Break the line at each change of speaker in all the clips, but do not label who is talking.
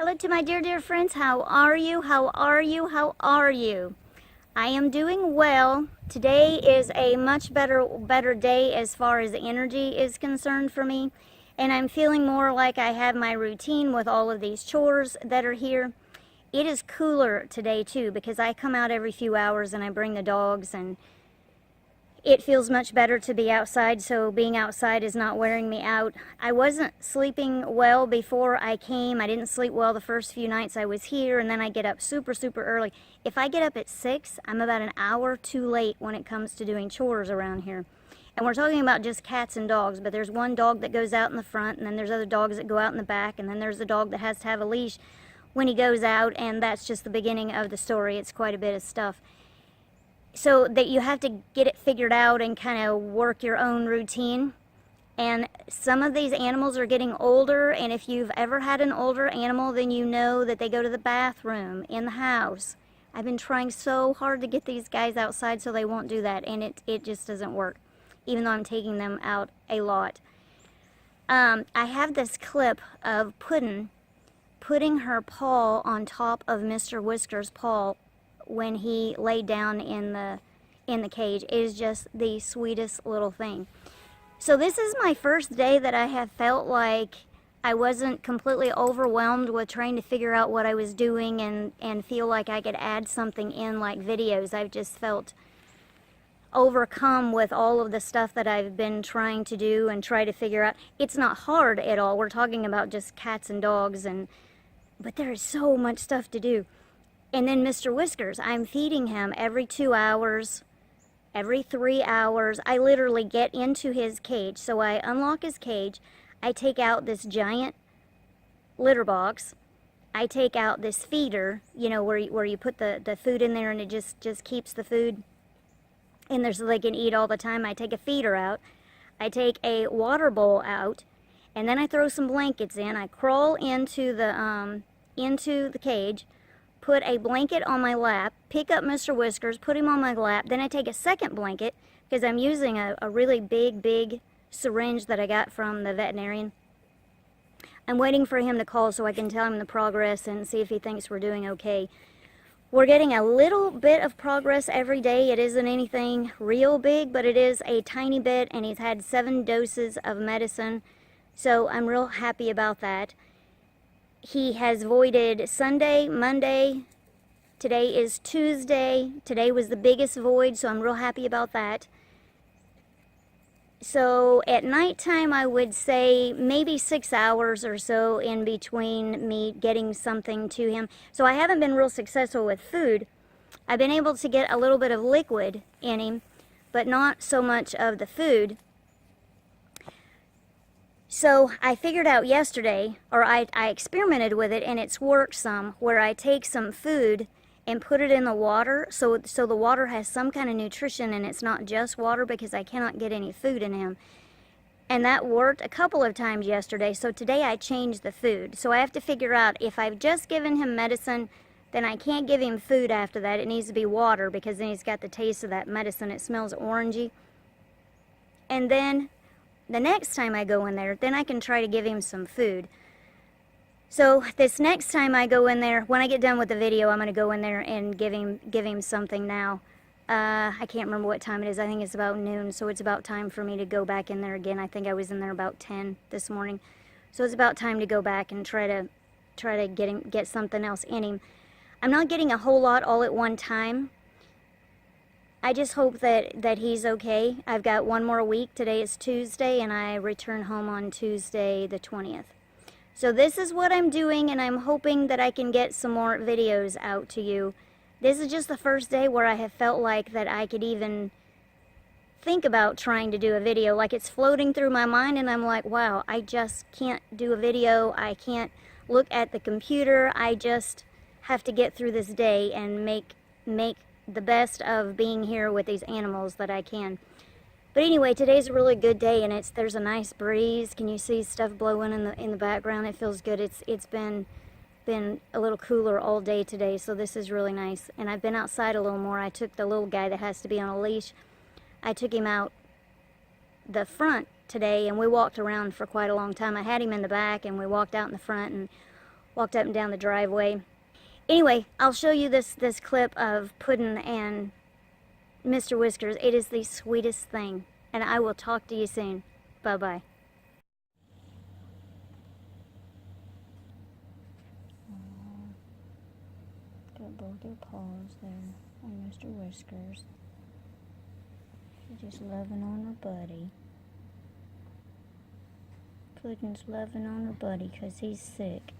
Hello to my dear friends. How are you? How are you? How are you? I am doing well. Today is a much better day as far as energy is concerned for me. And I'm feeling more like I have my routine with all of these chores that are here. It is cooler today too because I come out every few hours and I bring the dogs, and it feels much better to be outside, so being outside is not wearing me out. I wasn't sleeping well before I came. I didn't sleep well the first few nights I was here, and then I get up super early. If I get up at 6, I'm about an hour too late when it comes to doing chores around here. And we're talking about just cats and dogs, but there's one dog that goes out in the front, and then there's other dogs that go out in the back, and then there's a dog that has to have a leash when he goes out, and that's just the beginning of the story. It's quite a bit of stuff. So that you have to get it figured out and kind of work your own routine. And some of these animals are getting older, and if you've ever had an older animal, then you know that they go to the bathroom in the house. I've been trying so hard to get these guys outside so they won't do that, and it just doesn't work, even though I'm taking them out a lot. I have this clip of Puddin putting her paw on top of Mr. Whiskers' paw when he laid down in the cage. It is just the sweetest little thing. So this is my first day that I have felt like I wasn't completely overwhelmed with trying to figure out what I was doing and feel like I could add something in like videos. I've just felt overcome with all of the stuff that I've been trying to do and try to figure out. It's not hard at all. We're talking about just cats and dogs, but there is so much stuff to do. And then Mr. Whiskers, I'm feeding him every 2 hours, every 3 hours. I literally get into his cage. So I unlock his cage. I take out this giant litter box. I take out this feeder, you know, where you put the food in there and it just keeps the food in there so they can eat all the time. I take a feeder out. I take a water bowl out. And then I throw some blankets in. I crawl into the cage, put a blanket on my lap, pick up Mr. Whiskers, put him on my lap. Then I take a second blanket because I'm using a really big syringe that I got from the veterinarian. I'm waiting for him to call so I can tell him the progress and see if he thinks we're doing okay. We're getting a little bit of progress every day. It isn't anything real big, but it is a tiny bit, and he's had 7 doses of medicine, so I'm real happy about that. He has voided Sunday, Monday, today is Tuesday. Today was the biggest void, so I'm real happy about that. So at nighttime, I would say maybe 6 hours or so in between me getting something to him. So I haven't been real successful with food. I've been able to get a little bit of liquid in him, but not so much of the food. So I figured out yesterday, or I experimented with it, and it's worked some, where I take some food and put it in the water, so the water has some kind of nutrition and it's not just water because I cannot get any food in him. And that worked a couple of times yesterday, so today I changed the food. So I have to figure out if I've just given him medicine, then I can't give him food after that. It needs to be water because then he's got the taste of that medicine. It smells orangey. And then the next time I go in there, then I can try to give him some food. So this next time I go in there, when I get done with the video, I'm going to go in there and give him something now. I can't remember what time it is. I think it's about noon, so it's about time for me to go back in there again. I think I was in there about 10 this morning. So it's about time to go back and try to get something else in him. I'm not getting a whole lot all at one time. I just hope that he's okay. I've got one more week. Today is Tuesday, and I return home on Tuesday the 20th. So this is what I'm doing, and I'm hoping that I can get some more videos out to you. This is just the first day where I have felt like that I could even think about trying to do a video. Like it's floating through my mind, and I'm like, wow, I just can't do a video. I can't look at the computer. I just have to get through this day and make the best of being here with these animals that I can. But anyway, today's a really good day, and there's a nice breeze. Can you see stuff blowing in the background? It feels good. It's been a little cooler all day today, so this is really nice. And I've been outside a little more. I took the little guy that has to be on a leash. I took him out the front today, and we walked around for quite a long time. I had him in the back, and we walked out in the front, and walked up and down the driveway. Anyway, I'll show you this clip of Puddin and Mr. Whiskers. It is the sweetest thing, and I will talk to you soon. Bye-bye. Got both their paws there on Mr. Whiskers. She's just loving on her buddy. Puddin's loving on her buddy because he's sick.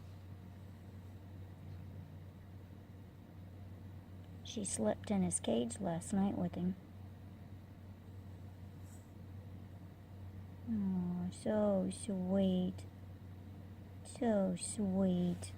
She slept in his cage last night with him. Oh, so sweet. So sweet.